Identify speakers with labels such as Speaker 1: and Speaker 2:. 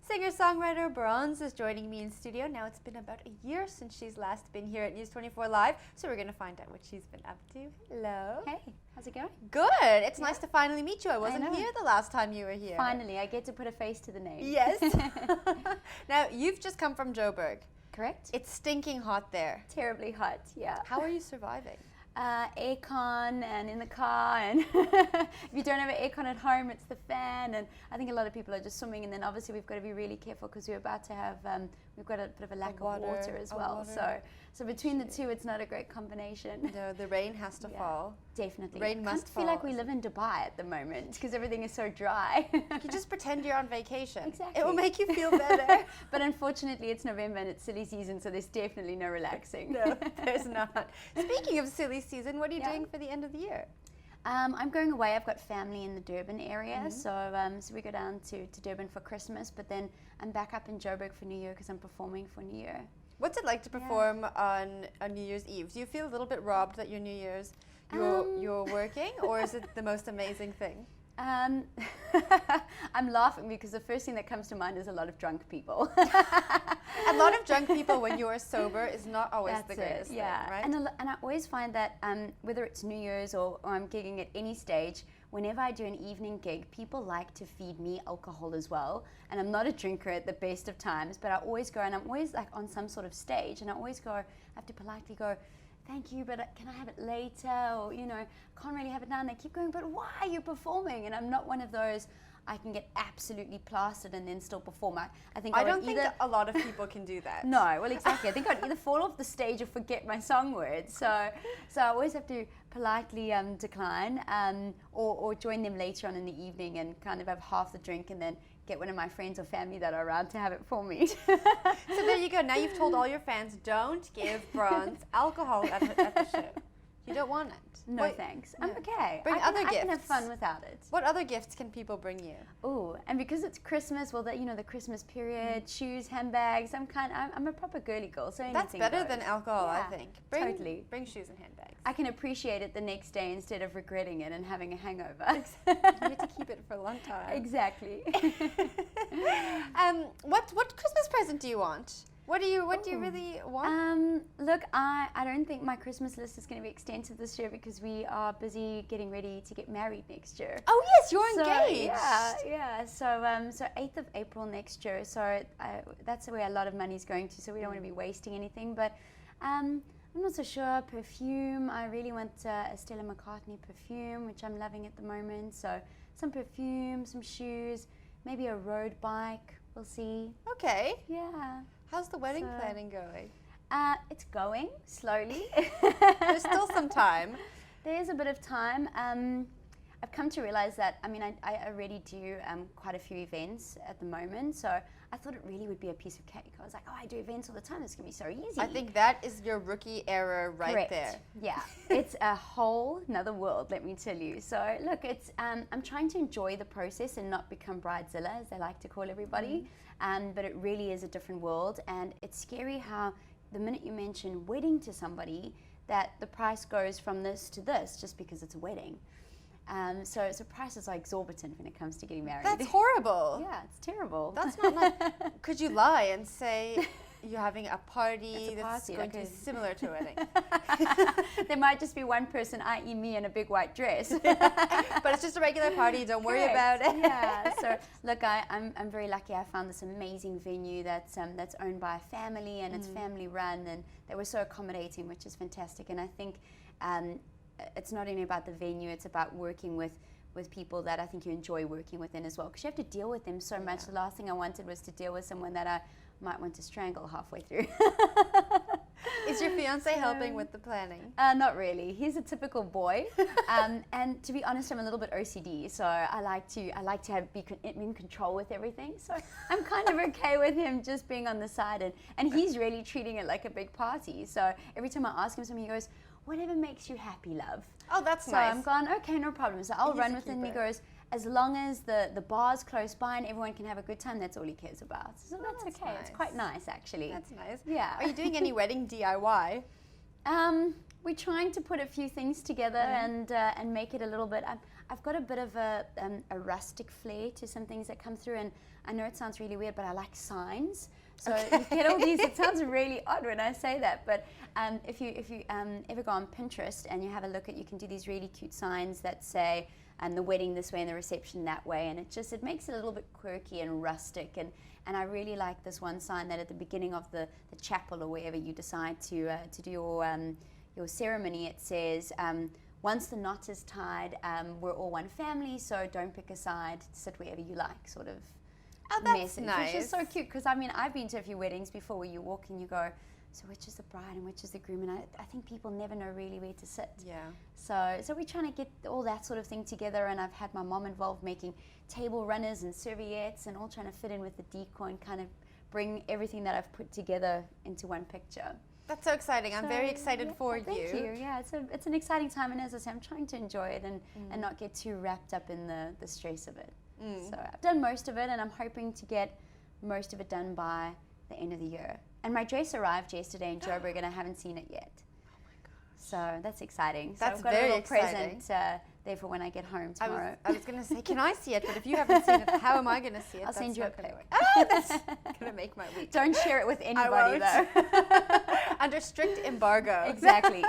Speaker 1: Singer-songwriter Bronz is joining me in studio. Now it's been about a year since she's last been here at News 24 Live, so we're going to find out what she's been up to. Hello.
Speaker 2: Hey, how's it going?
Speaker 1: Good. It's nice to finally meet you. I wasn't here the last time you were here.
Speaker 2: Finally, I get to put a face to the name.
Speaker 1: Yes. Now, you've just come from Joburg.
Speaker 2: Correct.
Speaker 1: It's stinking hot there.
Speaker 2: Terribly hot, yeah.
Speaker 1: How are you surviving?
Speaker 2: Aircon and in the car, and if you don't have an aircon at home, it's the fan, and I think a lot of people are just swimming, and then obviously we've got to be really careful because we're about to have, we've got a bit of a lack of water as well, so between the two it's not a great combination.
Speaker 1: No, the rain has to fall.
Speaker 2: Definitely.
Speaker 1: Rain must fall.
Speaker 2: I feel like we live in Dubai at the moment because everything is so dry.
Speaker 1: You just pretend you're on vacation.
Speaker 2: Exactly.
Speaker 1: It will make you feel better.
Speaker 2: But unfortunately it's November and it's silly season, so there's definitely no relaxing.
Speaker 1: No, there's not. Speaking of silly season, what are you doing for the end of the year?
Speaker 2: I'm going away. I've got family in the Durban area, so we go down to Durban for Christmas, but then I'm back up in Joburg for New Year because I'm performing for New Year.
Speaker 1: What's it like to perform on New Year's Eve? Do you feel a little bit robbed that your New Year's you're working, or is it the most amazing thing?
Speaker 2: I'm laughing because the first thing that comes to mind is a lot of drunk people.
Speaker 1: A lot of drunk people when you are sober is not always the greatest thing, right?
Speaker 2: And I always find that whether it's New Year's or I'm gigging at any stage, whenever I do an evening gig, people like to feed me alcohol as well. And I'm not a drinker at the best of times, but I always go, and I'm always like on some sort of stage, and I always go, I have to politely go, thank you, but can I have it later? Or, you know, can't really have it now. And they keep going, but why are you performing? And I'm not one of those, I can get absolutely plastered and then still perform. I think
Speaker 1: I don't think a lot of people can do that.
Speaker 2: No, well, exactly. I think I'd either fall off the stage or forget my song words. So I always have to politely decline or join them later on in the evening and kind of have half the drink and then get one of my friends or family that are around to have it for me.
Speaker 1: So there you go. Now you've told all your fans, don't give Bronz alcohol at the show. You don't want it.
Speaker 2: No, thanks. I'm okay.
Speaker 1: Bring other gifts.
Speaker 2: I can have fun without it.
Speaker 1: What other gifts can people bring you?
Speaker 2: Oh, and because it's Christmas, well, the Christmas period, shoes, handbags. I'm a proper girly girl. So
Speaker 1: that's better than alcohol, I think.
Speaker 2: Totally.
Speaker 1: Bring shoes and handbags.
Speaker 2: I can appreciate it the next day instead of regretting it and having a hangover.
Speaker 1: You need to keep it for a long time.
Speaker 2: Exactly.
Speaker 1: What Christmas present do you want? What do you really want?
Speaker 2: Look, I don't think my Christmas list is going to be extensive this year because we are busy getting ready to get married next year.
Speaker 1: Oh yes, you're engaged.
Speaker 2: Yeah. So 8th of April next year. So that's where a lot of money is going to. So we don't want to be wasting anything. But I'm not so sure. Perfume. I really want a Stella McCartney perfume, which I'm loving at the moment. So some perfume, some shoes, maybe a road bike. We'll see.
Speaker 1: Okay.
Speaker 2: Yeah.
Speaker 1: How's the wedding planning going?
Speaker 2: It's going slowly.
Speaker 1: There's still some time.
Speaker 2: There's a bit of time. I've come to realize that, I already do quite a few events at the moment, so I thought it really would be a piece of cake. I was like, I do events all the time, it's going to be so easy.
Speaker 1: I think that is your rookie error right there.
Speaker 2: Yeah, it's a whole another world, let me tell you. So look, it's I'm trying to enjoy the process and not become bridezilla, as they like to call everybody, but it really is a different world, and it's scary how the minute you mention wedding to somebody, that the price goes from this to this just because it's a wedding. So prices are exorbitant when it comes to getting married.
Speaker 1: That's horrible.
Speaker 2: Yeah, it's terrible.
Speaker 1: That's not like, could you lie and say you're having a party that's going to be similar to a wedding?
Speaker 2: There might just be one person, i.e. me, in a big white dress.
Speaker 1: But it's just a regular party, don't worry about it.
Speaker 2: Yeah, so look, I'm very lucky. I found this amazing venue that's owned by a family and it's family run, and they were so accommodating, which is fantastic. And I think it's not only about the venue, it's about working with people that I think you enjoy working within as well, because you have to deal with them so much. The last thing I wanted was to deal with someone that I might want to strangle halfway through.
Speaker 1: Is your fiance helping with the planning?
Speaker 2: Not really. He's a typical boy, and to be honest, I'm a little bit OCD. So I like to be in control with everything. So I'm kind of okay with him just being on the side, and he's really treating it like a big party. So every time I ask him something, he goes, "Whatever makes you happy, love."
Speaker 1: Oh, that's
Speaker 2: nice. So I'm gone, okay, no problem. So I'll run with him. And he goes, as long as the bar's close by and everyone can have a good time, that's all he cares about. So that's okay.
Speaker 1: Nice.
Speaker 2: It's quite nice, actually.
Speaker 1: That's nice.
Speaker 2: Yeah.
Speaker 1: Are you doing any wedding DIY?
Speaker 2: We're trying to put a few things together and make it a little bit. I've got a bit of a rustic flair to some things that come through, and I know it sounds really weird, but I like signs. So you get all these, it sounds really odd when I say that, but if you ever go on Pinterest and you have a look at, you can do these really cute signs that say, the wedding this way and the reception that way, and it makes it a little bit quirky and rustic, and I really like this one sign that at the beginning of the chapel or wherever you decide to do your ceremony, it says, once the knot is tied, we're all one family, so don't pick a side, sit wherever you like, sort of message.
Speaker 1: Nice.
Speaker 2: Which is so cute, because I mean, I've been to a few weddings before where you walk and you go, so which is the bride and which is the groom, and I think people never know really where to sit.
Speaker 1: Yeah.
Speaker 2: So we're trying to get all that sort of thing together, and I've had my mom involved making table runners and serviettes and all trying to fit in with the decor and kind of bring everything that I've put together into one picture.
Speaker 1: That's so exciting. I'm very excited for you.
Speaker 2: Thank you. Yeah, it's an exciting time, and as I say, I'm trying to enjoy it and not get too wrapped up in the stress of it. So I've done most of it, and I'm hoping to get most of it done by the end of the year. And my dress arrived yesterday in Joburg, and I haven't seen it yet.
Speaker 1: Oh my gosh.
Speaker 2: So that's exciting.
Speaker 1: That's
Speaker 2: so I've got
Speaker 1: very
Speaker 2: a little
Speaker 1: exciting.
Speaker 2: present there for when I get home tomorrow.
Speaker 1: I was going to say, can I see it? But if you haven't seen it, how am I going to see it?
Speaker 2: I'll send you a pic.
Speaker 1: Oh, that's going to make my week.
Speaker 2: Don't share it with anybody, though.
Speaker 1: Under strict embargo.
Speaker 2: Exactly.